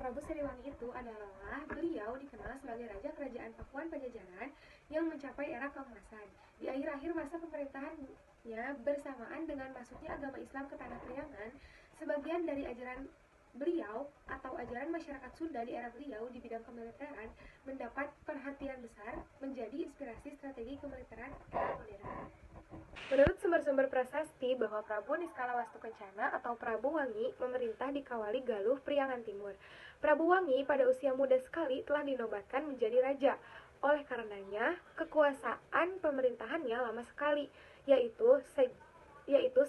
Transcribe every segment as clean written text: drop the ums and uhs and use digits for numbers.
Prabu Siliwangi itu adalah beliau dikenal sebagai raja kerajaan Pakuan Pajajaran yang mencapai era keemasan. Di akhir-akhir masa pemerintahannya bersamaan dengan masuknya agama Islam ke tanah Priangan, sebagian dari ajaran beliau atau ajaran masyarakat Sunda di era beliau di bidang kemiliteran mendapat perhatian besar, menjadi inspirasi strategi kemiliteran era modern. Menurut sumber-sumber prasasti bahwa Prabu Niskala Wastukencana atau Prabu Wangi memerintah di Kawali Galuh Priangan Timur. Prabu Wangi pada usia muda sekali telah dinobatkan menjadi raja. Oleh karenanya, kekuasaan pemerintahannya lama sekali, yaitu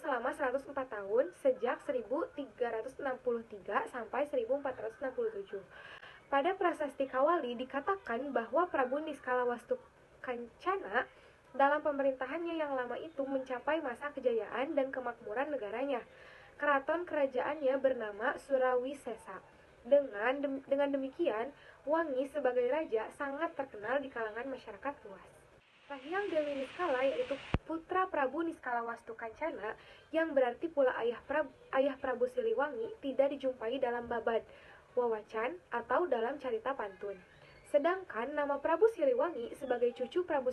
selama 104 tahun sejak 1363 sampai 1467. Pada prasasti Kawali dikatakan bahwa Prabu Niskala Wastukencana dalam pemerintahannya yang lama itu mencapai masa kejayaan dan kemakmuran negaranya. Keraton kerajaannya bernama Surawisesa. Dengan demikian, Wangi sebagai raja sangat terkenal di kalangan masyarakat luas. Kahiyang Dewi Niskala yaitu putra Prabu Niskala Wastukencana yang berarti pula ayah Prabu Siliwangi tidak dijumpai dalam babad, wawacan atau dalam carita pantun. Sedangkan nama Prabu Siliwangi sebagai cucu Prabu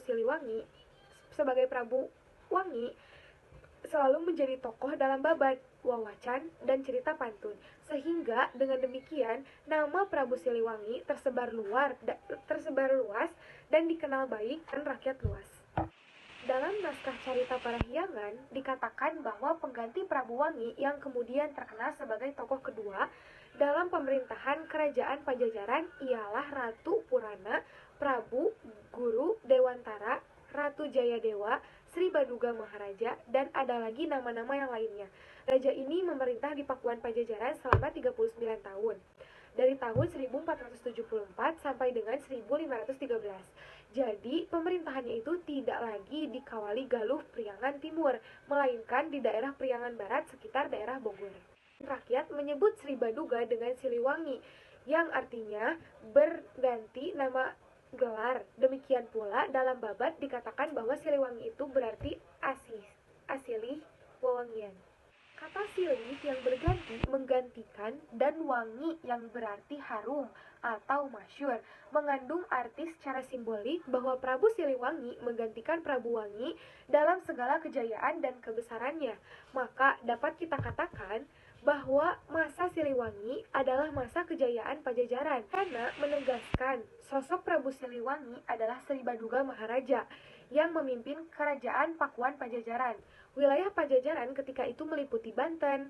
Wangi selalu menjadi tokoh dalam babad, wawacan, dan cerita pantun. Sehingga dengan demikian nama Prabu Siliwangi tersebar luas dan dikenal baik dan rakyat luas. Dalam naskah Carita Parahyangan dikatakan bahwa pengganti Prabu Wangi yang kemudian terkenal sebagai tokoh kedua dalam pemerintahan kerajaan Pajajaran ialah Ratu Purana, Prabu Guru Dewantara, Ratu Jayadewa, Sri Baduga Maharaja, dan ada lagi nama-nama yang lainnya. Raja ini memerintah di Pakuan Pajajaran selama 39 tahun, dari tahun 1474 sampai dengan 1513. Jadi, pemerintahannya itu tidak lagi di Kawali Galuh Priangan Timur, melainkan di daerah Priangan Barat sekitar daerah Bogor. Rakyat menyebut Sri Baduga dengan Siliwangi, yang artinya berganti nama gelar. Demikian pula dalam babad dikatakan bahwa Siliwangi itu berarti asilih wewangian. Kata silih yang berganti menggantikan dan wangi yang berarti harum atau masyhur mengandung arti secara simbolik bahwa Prabu Siliwangi menggantikan Prabu Wangi dalam segala kejayaan dan kebesarannya. Maka dapat kita katakan bahwa masa Siliwangi adalah masa kejayaan Pajajaran karena menegaskan sosok Prabu Siliwangi adalah Sri Baduga Maharaja yang memimpin kerajaan Pakuan Pajajaran. Wilayah Pajajaran ketika itu meliputi Banten,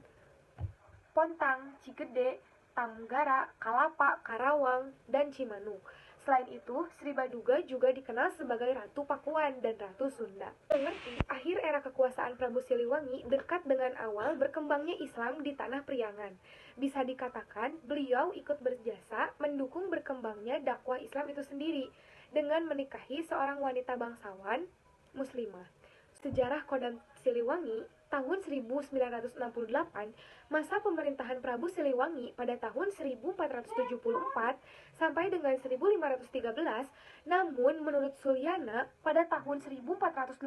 Pontang, Cigede, Tamgara, Kalapa, Karawang, dan Cimanuk. Selain itu, Sri Baduga juga dikenal sebagai Ratu Pakuan dan Ratu Sunda. Mengerti, akhir era kekuasaan Prabu Siliwangi dekat dengan awal berkembangnya Islam di tanah Priangan. Bisa dikatakan, beliau ikut berjasa mendukung berkembangnya dakwah Islam itu sendiri dengan menikahi seorang wanita bangsawan muslimah. Sejarah Kodam Siliwangi tahun 1968, masa pemerintahan Prabu Siliwangi pada tahun 1474 sampai dengan 1513, namun menurut Sulyana pada tahun 1482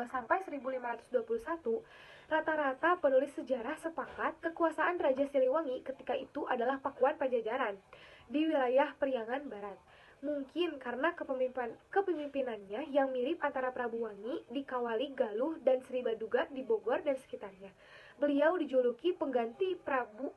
sampai 1521, rata-rata penulis sejarah sepakat kekuasaan Raja Siliwangi ketika itu adalah Pakuan Pajajaran di wilayah Priangan Barat. Mungkin karena kepemimpinannya yang mirip antara Prabu Wangi di Kawali Galuh dan Sri Baduga di Bogor dan sekitarnya. Beliau dijuluki pengganti Prabu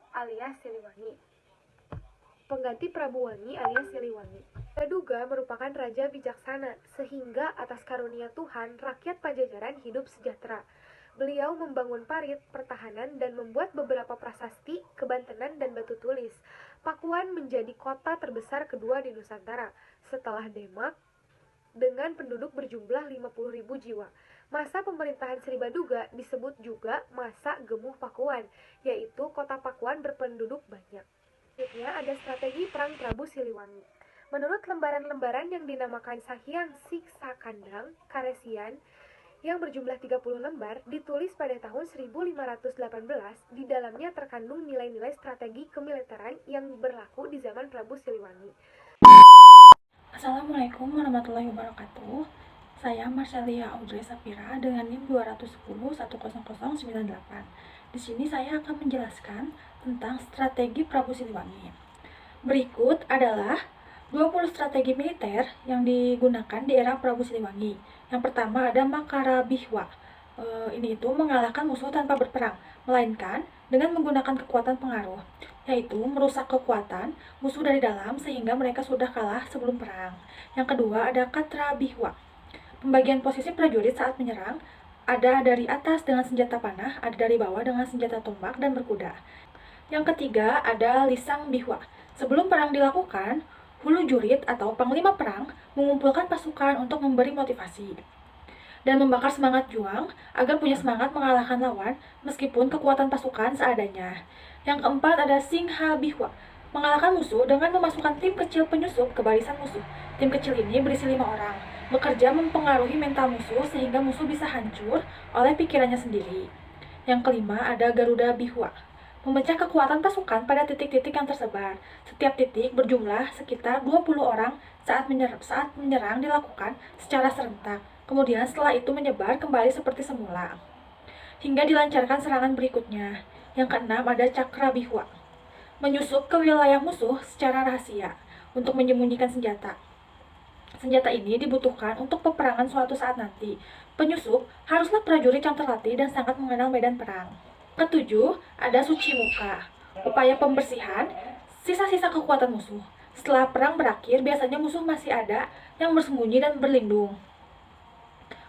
Wangi alias Siliwangi. Baduga merupakan raja bijaksana, sehingga atas karunia Tuhan rakyat Pajajaran hidup sejahtera. Beliau membangun parit, pertahanan, dan membuat beberapa prasasti, kebantenan, dan batu tulis. Pakuan menjadi kota terbesar kedua di Nusantara, setelah Demak, dengan penduduk berjumlah 50.000 jiwa. Masa pemerintahan Sri Baduga disebut juga masa Gemuh Pakuan, yaitu kota Pakuan berpenduduk banyak. Selanjutnya ada strategi perang Prabu Siliwangi. Menurut lembaran-lembaran yang dinamakan Sahyang Siksa Kandang, Karesian, yang berjumlah 30 lembar, ditulis pada tahun 1518, di dalamnya terkandung nilai-nilai strategi kemiliteran yang berlaku di zaman Prabu Siliwangi. Assalamualaikum warahmatullahi wabarakatuh. Saya Marcelia Audrey Sapira dengan NIM 210-10098. Di sini saya akan menjelaskan tentang strategi Prabu Siliwangi. Berikut adalah 20 strategi militer yang digunakan di era Prabu Siliwangi. Yang pertama ada Makarabihwa. Ini itu mengalahkan musuh tanpa berperang, melainkan dengan menggunakan kekuatan pengaruh, yaitu merusak kekuatan musuh dari dalam sehingga mereka sudah kalah sebelum perang. Yang kedua ada Katrabihwa. Pembagian posisi prajurit saat menyerang ada dari atas dengan senjata panah, ada dari bawah dengan senjata tombak dan berkuda. Yang ketiga ada Lisang Bihwa. Sebelum perang dilakukan, hulu jurit atau panglima perang mengumpulkan pasukan untuk memberi motivasi dan membakar semangat juang agar punya semangat mengalahkan lawan meskipun kekuatan pasukan seadanya. Yang keempat ada Singha Bihwa, mengalahkan musuh dengan memasukkan tim kecil penyusup ke barisan musuh. Tim kecil ini berisi 5 orang, bekerja mempengaruhi mental musuh sehingga musuh bisa hancur oleh pikirannya sendiri. Yang kelima ada Garuda Bihwa, memecah kekuatan pasukan pada titik-titik yang tersebar. Setiap titik berjumlah sekitar 20 orang saat menyerang dilakukan secara serentak. Kemudian setelah itu menyebar kembali seperti semula, hingga dilancarkan serangan berikutnya. Yang keenam ada Cakrabihwa, menyusup ke wilayah musuh secara rahasia untuk menyembunyikan senjata. Senjata ini dibutuhkan untuk peperangan suatu saat nanti. Penyusup haruslah prajurit yang terlatih dan sangat mengenal medan perang. Ketujuh, ada Suci Muka, upaya pembersihan sisa-sisa kekuatan musuh. Setelah perang berakhir, biasanya musuh masih ada yang bersembunyi dan berlindung.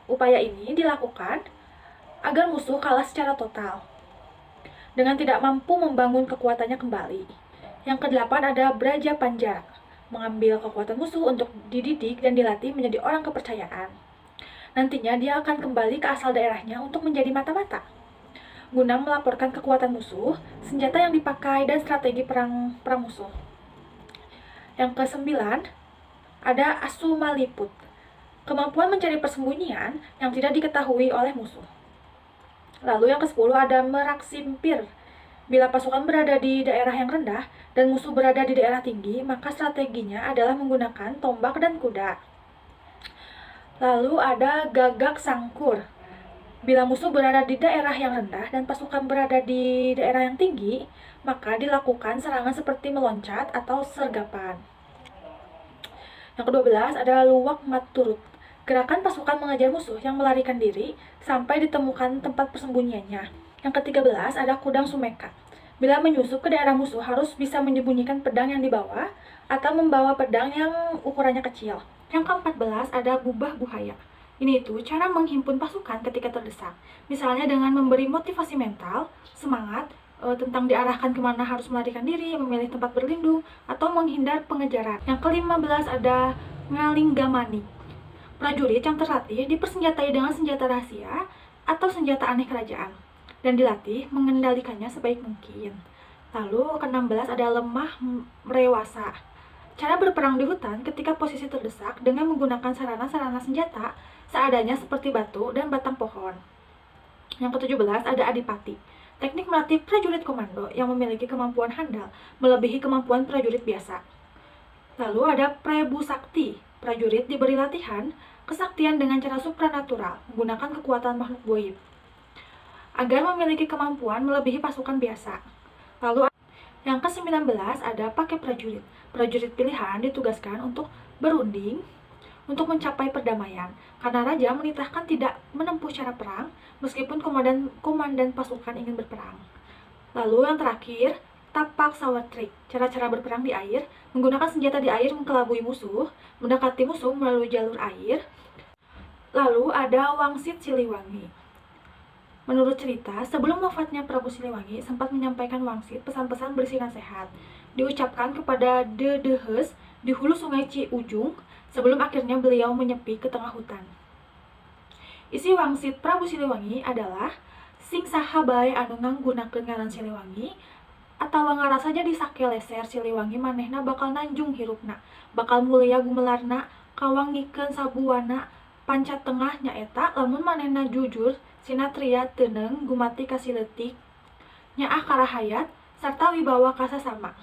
Upaya ini dilakukan agar musuh kalah secara total, dengan tidak mampu membangun kekuatannya kembali. Yang kedelapan ada Braja Panjara, mengambil kekuatan musuh untuk dididik dan dilatih menjadi orang kepercayaan. Nantinya dia akan kembali ke asal daerahnya untuk menjadi mata-mata, guna melaporkan kekuatan musuh, senjata yang dipakai, dan strategi perang musuh. Yang kesembilan, ada Asumaliput, kemampuan mencari persembunyian yang tidak diketahui oleh musuh. Lalu yang ke-10 ada Meraksimpir. Bila pasukan berada di daerah yang rendah dan musuh berada di daerah tinggi, maka strateginya adalah menggunakan tombak dan kuda. Lalu ada Gagak Sangkur. Bila musuh berada di daerah yang rendah dan pasukan berada di daerah yang tinggi, maka dilakukan serangan seperti meloncat atau sergapan. Yang ke-12 ada Luwak Maturut, gerakan pasukan mengejar musuh yang melarikan diri sampai ditemukan tempat persembunyiannya. Yang ke-13 ada Kudang Sumeka. Bila menyusup ke daerah musuh harus bisa menyembunyikan pedang yang dibawa atau membawa pedang yang ukurannya kecil. Yang ke-14 ada Bubah Buhaya. Ini itu cara menghimpun pasukan ketika terdesak. Misalnya dengan memberi motivasi mental, semangat, tentang diarahkan kemana harus melarikan diri, memilih tempat berlindung, atau menghindar pengejaran. Yang ke-15 ada Ngalinggamani. Prajurit yang terlatih dipersenjatai dengan senjata rahasia atau senjata aneh kerajaan, dan dilatih mengendalikannya sebaik mungkin. Lalu ke-16 ada Lemah Mrewasa. Cara berperang di hutan ketika posisi terdesak dengan menggunakan sarana-sarana senjata seadanya seperti batu dan batang pohon. Yang ke-17 ada Adipati. Teknik melatih prajurit komando yang memiliki kemampuan handal melebihi kemampuan prajurit biasa. Lalu ada Prabu Sakti. Prajurit diberi latihan kesaktian dengan cara supranatural, menggunakan kekuatan makhluk goib, agar memiliki kemampuan melebihi pasukan biasa. Lalu yang ke-19 ada Pakai Prajurit. Prajurit pilihan ditugaskan untuk berunding untuk mencapai perdamaian, karena raja menitahkan tidak menempuh cara perang meskipun komandan pasukan ingin berperang. Lalu yang terakhir, Tapak Sawatrik, cara-cara berperang di air, menggunakan senjata di air mengelabui musuh, mendekati musuh melalui jalur air. Lalu ada Wangsit Siliwangi. Menurut cerita, sebelum wafatnya Prabu Siliwangi sempat menyampaikan Wangsit pesan-pesan berisi nasihat, diucapkan kepada Dedehes di hulu sungai Ciujung, sebelum akhirnya beliau menyepi ke tengah hutan. Isi Wangsit Prabu Siliwangi adalah sing saha bae anu nganggunakeun ngaran Siliwangi, atawa ngarasa jadi sake leser Siliwangi manehna bakal nanjung hirupna, bakal mulia gumelarna, kawangikeun sabuana, pancat tengah nyaeta lamun manehna jujur sinatria teuneng gumati kasileutik nyaah karahayat sarta wibawa kasasama.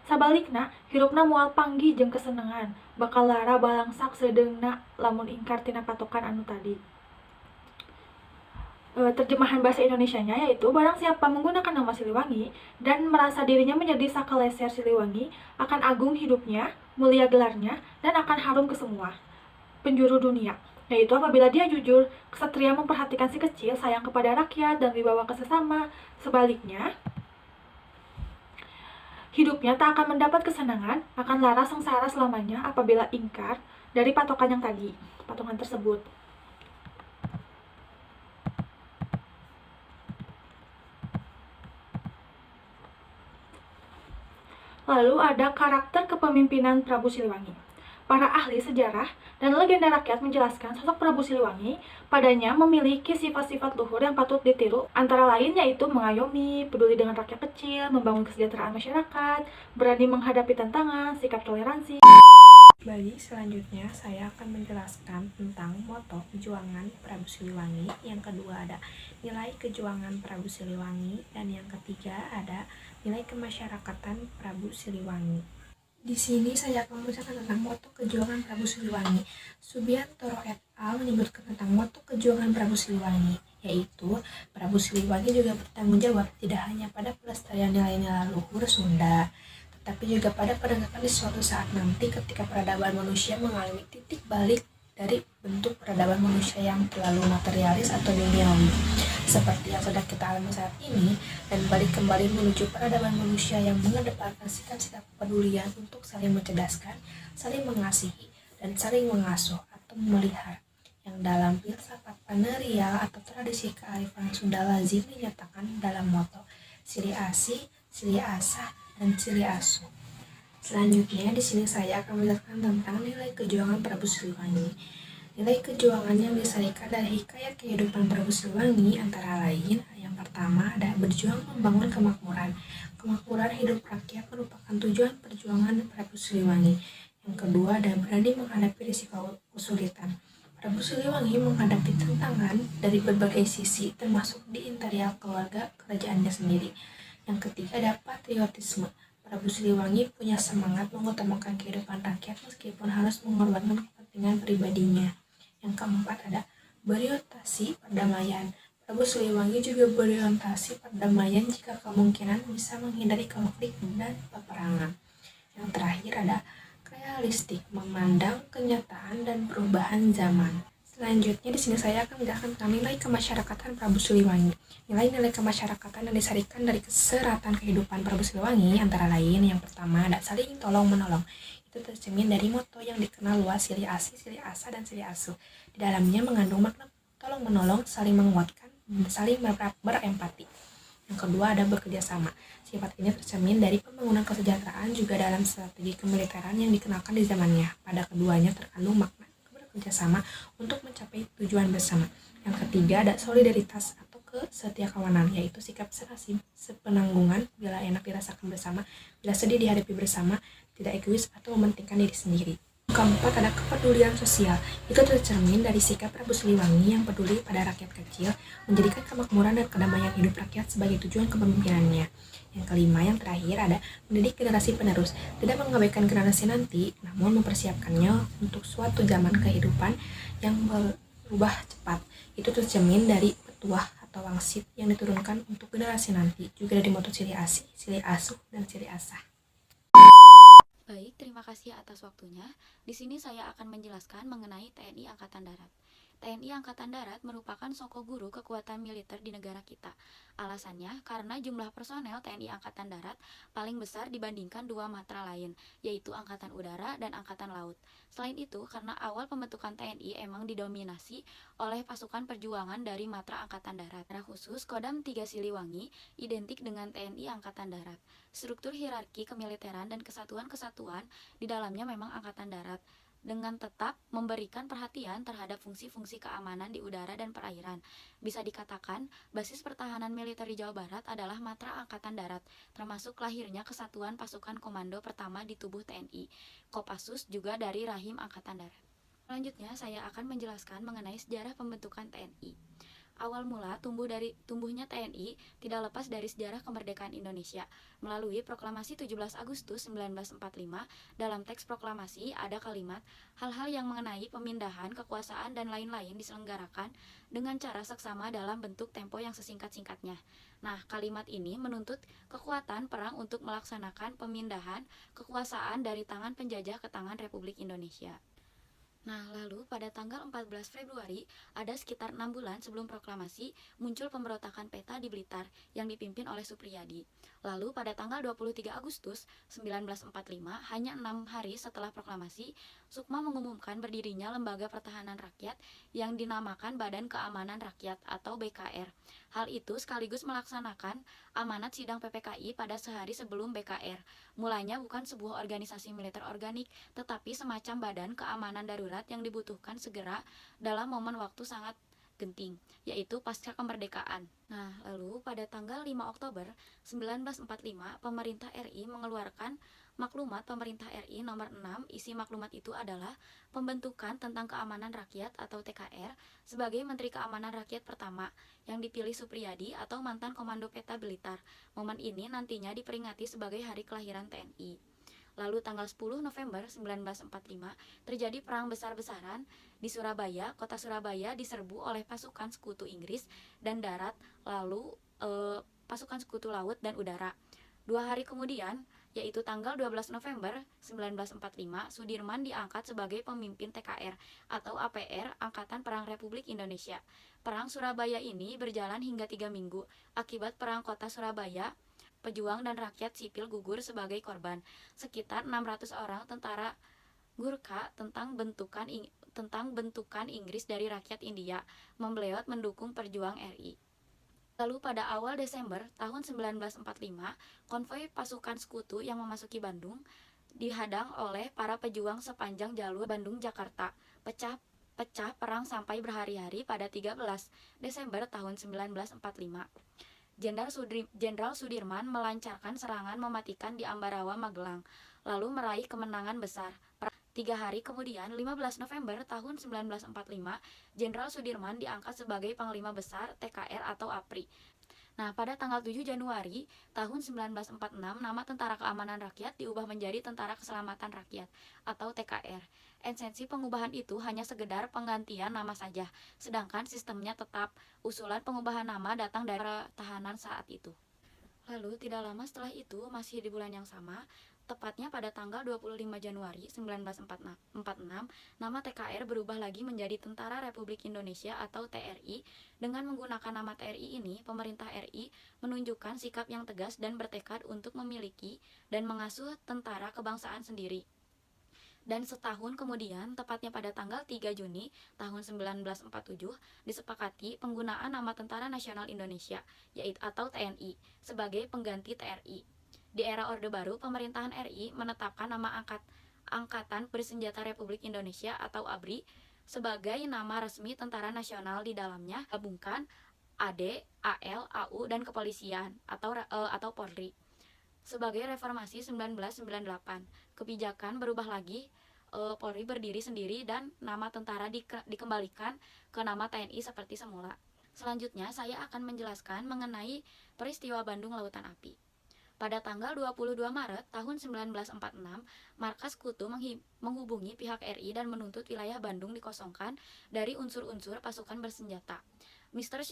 Sabalikna, hirupna moal panggih jeung kesenengan, bakal lara balangsak sedeungna lamun ingkar tina patokan anu tadi. Terjemahan bahasa Indonesianya yaitu barang siapa menggunakan nama Siliwangi dan merasa dirinya menjadi sakaleser Siliwangi, akan agung hidupnya, mulia gelarnya, dan akan harum ke semua penjuru dunia. Yaitu apabila dia jujur, kesatria memperhatikan si kecil, sayang kepada rakyat, dan wibawa ke sesama. Sebaliknya, hidupnya tak akan mendapat kesenangan, akan lara sengsara selamanya apabila ingkar dari patokan yang tadi, patokan tersebut. Lalu ada karakter kepemimpinan Prabu Siliwangi. Para ahli sejarah dan legenda rakyat menjelaskan sosok Prabu Siliwangi padanya memiliki sifat-sifat luhur yang patut ditiru, antara lain yaitu mengayomi, peduli dengan rakyat kecil, membangun kesejahteraan masyarakat, berani menghadapi tantangan, sikap toleransi. Baik, selanjutnya saya akan menjelaskan tentang moto kejuangan Prabu Siliwangi. Yang kedua ada nilai kejuangan Prabu Siliwangi, dan yang ketiga ada nilai kemasyarakatan Prabu Siliwangi. Di sini saya akan membicarakan tentang moto kejuangan Prabu Siliwangi. Subiantoro et al. Menyebutkan tentang moto kejuangan Prabu Siliwangi, yaitu Prabu Siliwangi juga bertanggung jawab tidak hanya pada pelestarian nilai-nilai luhur Sunda, tapi juga pada penegakan di suatu saat nanti ketika peradaban manusia mengalami titik balik dari bentuk peradaban manusia yang terlalu materialis atau duniawi seperti yang sedang kita alami saat ini, dan balik kembali menuju peradaban manusia yang mengedepankan sikap-sikap kepedulian untuk saling mencerdaskan, saling mengasihi, dan saling mengasuh atau memelihara, yang dalam filsafat panerial atau tradisi kearifan Sunda lazim dinyatakan dalam moto Sili Asih, Sili Asah, dan Sili Asuh. Selanjutnya di sini saya akan menjelaskan tentang nilai kejuangan Prabu Siliwangi. Nilai kejuangan yang disarikan dari hikayat kehidupan Prabu Siliwangi antara lain yang pertama ada berjuang membangun kemakmuran. Kemakmuran hidup rakyat merupakan tujuan perjuangan Prabu Siliwangi. Yang kedua ada berani menghadapi risiko kesulitan. Prabu Siliwangi menghadapi tantangan dari berbagai sisi termasuk di interior keluarga kerajaannya sendiri. Yang ketiga ada patriotisme. Prabu Siliwangi punya semangat mengutamakan kehidupan rakyat meskipun harus mengorbankan kepentingan pribadinya. Yang keempat ada berorientasi perdamaian. Prabu Siliwangi juga berorientasi perdamaian jika kemungkinan bisa menghindari konflik dan peperangan. Yang terakhir ada realistik, memandang kenyataan dan perubahan zaman. Selanjutnya di sini saya akan menjelaskan tentang nilai kemasyarakatan Prabu Siliwangi. Nilai-nilai kemasyarakatan yang disarikan dari keseratan kehidupan Prabu Siliwangi antara lain yang pertama ada saling tolong menolong. Itu tercermin dari moto yang dikenal luas Sili Asih, Sili Asah, dan Sili Asuh. Di dalamnya mengandung makna tolong menolong, saling menguatkan, dan saling berempati. Yang kedua ada bekerja sama. Sifat ini tercermin dari pembangunan kesejahteraan juga dalam strategi kemiliteran yang dikenalkan di zamannya. Pada keduanya terkandung makna bekerja sama untuk mencapai tujuan bersama. Yang ketiga ada solidaritas atau kesetiakawanan, yaitu sikap serasi, sepenanggungan bila enak dirasakan bersama, bila sedih dihadapi bersama, tidak egois atau mementingkan diri sendiri. Keempat ada kepedulian sosial. Itu tercermin dari sikap Prabu Siliwangi yang peduli pada rakyat kecil, menjadikan kemakmuran dan kedamaian hidup rakyat sebagai tujuan kepemimpinannya. Yang kelima, yang terakhir ada mendidik generasi penerus, tidak mengabaikan generasi nanti, namun mempersiapkannya untuk suatu zaman kehidupan yang berubah cepat. Itu tercermin dari petuah atau wangsit yang diturunkan untuk generasi nanti, juga dari moto Sili Asih, Sili Asuh, dan Sili Asah. Baik, terima kasih atas waktunya. Di sini saya akan menjelaskan mengenai TNI Angkatan Darat. TNI Angkatan Darat merupakan sokoguru kekuatan militer di negara kita. Alasannya karena jumlah personel TNI Angkatan Darat paling besar dibandingkan dua matra lain, yaitu Angkatan Udara dan Angkatan Laut. Selain itu, karena awal pembentukan TNI emang didominasi oleh pasukan perjuangan dari matra Angkatan Darat. Secara khusus, Kodam 3 Siliwangi identik dengan TNI Angkatan Darat. Struktur hierarki kemiliteran dan kesatuan-kesatuan di dalamnya memang Angkatan Darat, dengan tetap memberikan perhatian terhadap fungsi-fungsi keamanan di udara dan perairan. Bisa dikatakan, basis pertahanan militer di Jawa Barat adalah matra Angkatan Darat, termasuk lahirnya Kesatuan Pasukan Komando Pertama di tubuh TNI. Kopassus juga dari rahim Angkatan Darat. Selanjutnya, saya akan menjelaskan mengenai sejarah pembentukan TNI. Awal mula tumbuhnya TNI tidak lepas dari sejarah kemerdekaan Indonesia. Melalui Proklamasi 17 Agustus 1945, dalam teks proklamasi ada kalimat, hal-hal yang mengenai pemindahan, kekuasaan, dan lain-lain diselenggarakan dengan cara seksama dalam bentuk tempo yang sesingkat-singkatnya. Nah, kalimat ini menuntut kekuatan perang untuk melaksanakan pemindahan kekuasaan dari tangan penjajah ke tangan Republik Indonesia. Nah, lalu pada tanggal 14 Februari, ada sekitar 6 bulan sebelum proklamasi, muncul pemberontakan PETA di Blitar yang dipimpin oleh Supriyadi. Lalu pada tanggal 23 Agustus 1945, hanya 6 hari setelah proklamasi, Sukma mengumumkan berdirinya Lembaga Pertahanan Rakyat yang dinamakan Badan Keamanan Rakyat atau BKR. Hal itu sekaligus melaksanakan amanat sidang PPKI pada sehari sebelum BKR. Mulanya bukan sebuah organisasi militer organik, tetapi semacam badan keamanan darurat yang dibutuhkan segera dalam momen waktu sangat genting, yaitu pasca kemerdekaan. Nah, lalu pada tanggal 5 Oktober 1945, pemerintah RI mengeluarkan Maklumat Pemerintah RI nomor 6. Isi maklumat itu adalah pembentukan tentang keamanan rakyat atau TKR sebagai Menteri Keamanan Rakyat pertama yang dipilih Supriyadi atau mantan Komando PETA Blitar. Momen ini nantinya diperingati sebagai hari kelahiran TNI. Lalu tanggal 10 November 1945 terjadi perang besar-besaran di Surabaya. Kota Surabaya diserbu oleh pasukan sekutu Inggris dan darat, lalu pasukan sekutu laut dan udara. 2 hari kemudian, yaitu tanggal 12 November 1945, Sudirman diangkat sebagai pemimpin TKR atau APR, Angkatan Perang Republik Indonesia. Perang Surabaya ini berjalan hingga 3 minggu. Akibat perang kota Surabaya, pejuang dan rakyat sipil gugur sebagai korban. Sekitar 600 orang tentara Gurkha tentang bentukan Inggris dari rakyat India membelot mendukung perjuang RI. Lalu pada awal Desember tahun 1945, konvoi pasukan sekutu yang memasuki Bandung dihadang oleh para pejuang sepanjang jalur Bandung-Jakarta. Pecah perang sampai berhari-hari pada 13 Desember tahun 1945. Jenderal Sudirman melancarkan serangan mematikan di Ambarawa, Magelang, lalu meraih kemenangan besar. 3 hari kemudian, 15 November tahun 1945, Jenderal Sudirman diangkat sebagai Panglima Besar TKR atau APRI. Nah, pada tanggal 7 Januari tahun 1946, nama Tentara Keamanan Rakyat diubah menjadi Tentara Keselamatan Rakyat atau TKR. Esensi pengubahan itu hanya sekedar penggantian nama saja, sedangkan sistemnya tetap. Usulan pengubahan nama datang dari tahanan saat itu. Lalu tidak lama setelah itu, masih di bulan yang sama, tepatnya pada tanggal 25 Januari 1946, nama TKR berubah lagi menjadi Tentara Republik Indonesia atau TRI. Dengan menggunakan nama TRI ini, pemerintah RI menunjukkan sikap yang tegas dan bertekad untuk memiliki dan mengasuh tentara kebangsaan sendiri. Dan setahun kemudian, tepatnya pada tanggal 3 Juni tahun 1947, disepakati penggunaan nama Tentara Nasional Indonesia, yaitu atau TNI, sebagai pengganti TRI. Di era Orde Baru, pemerintahan RI menetapkan nama Angkatan Bersenjata Republik Indonesia atau ABRI sebagai nama resmi Tentara Nasional. Di dalamnya gabungkan AD, AL, AU, dan Kepolisian atau Polri. Sebagai reformasi 1998, kebijakan berubah lagi, Polri berdiri sendiri dan nama tentara dikembalikan ke nama TNI seperti semula. Selanjutnya saya akan menjelaskan mengenai peristiwa Bandung Lautan Api. Pada tanggal 22 Maret tahun 1946, Markas Sekutu menghubungi pihak RI dan menuntut wilayah Bandung dikosongkan dari unsur-unsur pasukan bersenjata. Mr.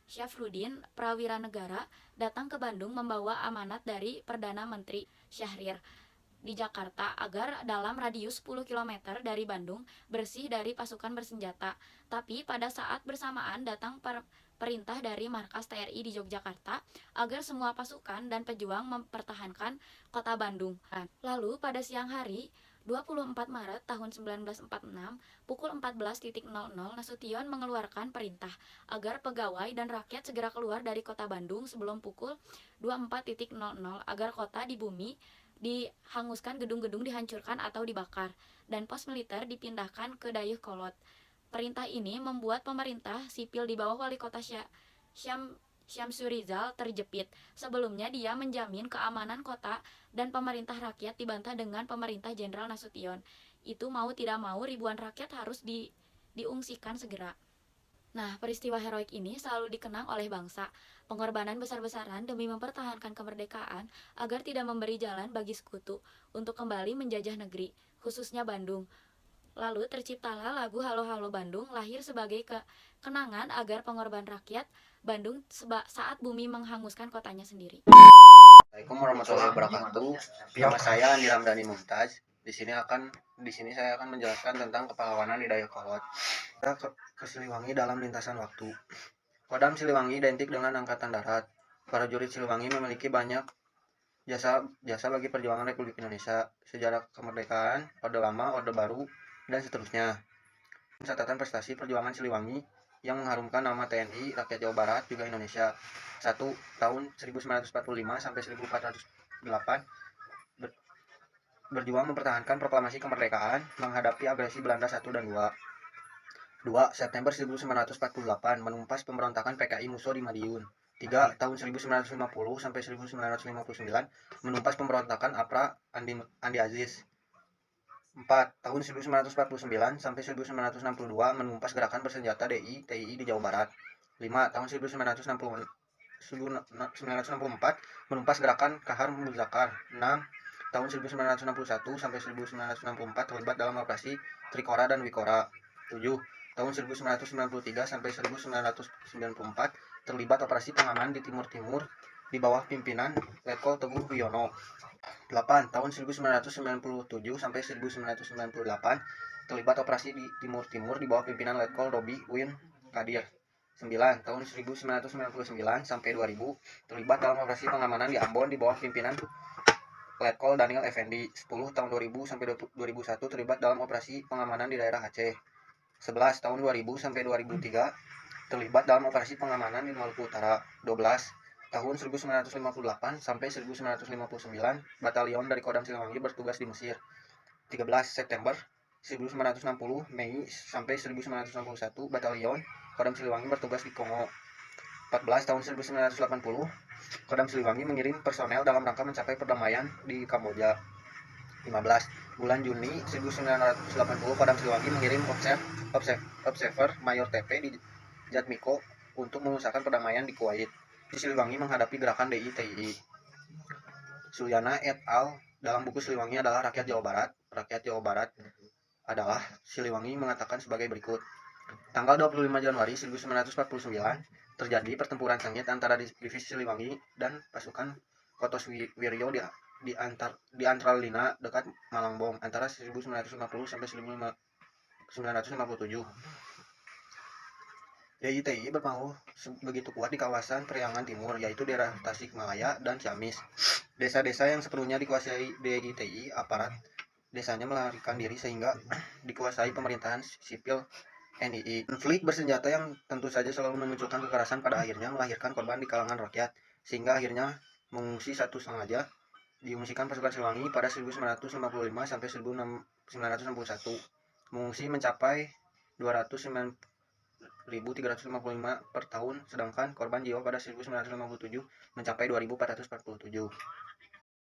Syafruddin Prawira Negara datang ke Bandung membawa amanat dari Perdana Menteri Syahrir di Jakarta agar dalam radius 10 km dari Bandung bersih dari pasukan bersenjata. Tapi pada saat bersamaan datang perintah dari markas TRI di Yogyakarta agar semua pasukan dan pejuang mempertahankan kota Bandung. Lalu pada siang hari 24 Maret tahun 1946, pukul 14.00, Nasution mengeluarkan perintah agar pegawai dan rakyat segera keluar dari kota Bandung sebelum pukul 24.00 agar kota di bumi dihanguskan, gedung-gedung dihancurkan atau dibakar, dan pos militer dipindahkan ke Dayeuhkolot. Perintah ini membuat pemerintah sipil di bawah wali kota Syamsur Rizal terjepit. Sebelumnya dia menjamin keamanan kota dan pemerintah rakyat dibantah dengan pemerintah Jenderal Nasution. Itu mau tidak mau ribuan rakyat harus diungsikan segera. Nah, peristiwa heroik ini selalu dikenang oleh bangsa. Pengorbanan besar-besaran demi mempertahankan kemerdekaan agar tidak memberi jalan bagi sekutu untuk kembali menjajah negeri, khususnya Bandung. Lalu terciptalah lagu Halo Halo Bandung lahir sebagai kenangan agar pengorbanan rakyat Bandung saat bumi menghanguskan kotanya sendiri. Assalamualaikum warahmatullahi wabarakatuh. Nama saya Andi Ramdhani Mumtaz. Di sini saya akan menjelaskan tentang kepahlawanan di Dayakolot. Kita ke Siliwangi dalam lintasan waktu. Kodam Siliwangi identik dengan angkatan darat. Para jurid Siliwangi memiliki banyak jasa bagi perjuangan Republik Indonesia, sejarah kemerdekaan, Orde Lama, Orde Baru, dan seterusnya. Catatan prestasi perjuangan Siliwangi yang mengharumkan nama TNI Rakyat Jawa Barat juga Indonesia. 1. Tahun 1945 sampai 1408 berjuang mempertahankan proklamasi kemerdekaan menghadapi agresi Belanda 1 dan 2. 2. September 1948 menumpas pemberontakan PKI Musso di Madiun. 3. Tahun 1950 sampai 1959 menumpas pemberontakan APRA Andi Aziz. 4. Tahun 1949 sampai 1962 menumpas gerakan bersenjata TII di Jawa Barat. 5. Tahun 1964 menumpas gerakan Kahar Muzakar. 6. Tahun 1961 sampai 1964 terlibat dalam operasi Trikora dan Wikora. 7. Tahun 1993 sampai 1994 terlibat operasi pengaman di Timur-Timur di bawah pimpinan Letkol Teguh Wiono. 8. Tahun 1997 sampai 1998 terlibat operasi di Timur-Timur di bawah pimpinan Letkol Robi Win Kadir. 9. Tahun 1999 sampai 2000 terlibat dalam operasi pengamanan di Ambon di bawah pimpinan Letkol Daniel Effendi. 10. Tahun 2000 sampai 2001 terlibat dalam operasi pengamanan di daerah Aceh. 11. Tahun 2000 sampai 2003 terlibat dalam operasi pengamanan di Maluku Utara. 12. Tahun 1958 sampai 1959 batalion dari Kodam Siliwangi bertugas di Mesir. 13. September 1960 Mei sampai 1961 batalion Kodam Siliwangi bertugas di Kongo. 14. Tahun 1980 Kodam Siliwangi mengirim personel dalam rangka mencapai perdamaian di Kamboja. 15. Bulan Juni 1980 Kodam Siliwangi mengirim observer Mayor TP di Jatmiko untuk mengusahakan perdamaian di Kuwait. Di Siliwangi menghadapi gerakan DI-TII. Sulyana et al. Dalam buku Siliwangi adalah Rakyat Jawa Barat. Rakyat Jawa Barat adalah Siliwangi mengatakan sebagai berikut. Tanggal 25 Januari 1949 terjadi pertempuran sengit antara divisi Siliwangi dan pasukan Kotoswiryo di Antralina dekat Malangbong antara 1950 sampai 1957. DI-TII berpengaruh begitu kuat di kawasan Periangan Timur, yaitu daerah Tasikmalaya dan Ciamis. Desa-desa yang sepenuhnya dikuasai DI-TII, aparat desanya melarikan diri sehingga dikuasai pemerintahan sipil NII. Konflik bersenjata yang tentu saja selalu memunculkan kekerasan pada akhirnya melahirkan korban di kalangan rakyat, sehingga akhirnya mengungsi satu sengaja diungsikan pasukan Siliwangi pada 1955 sampai 1961. Mengungsi mencapai 209.355 per tahun, sedangkan korban jiwa pada 1957 mencapai 2.447.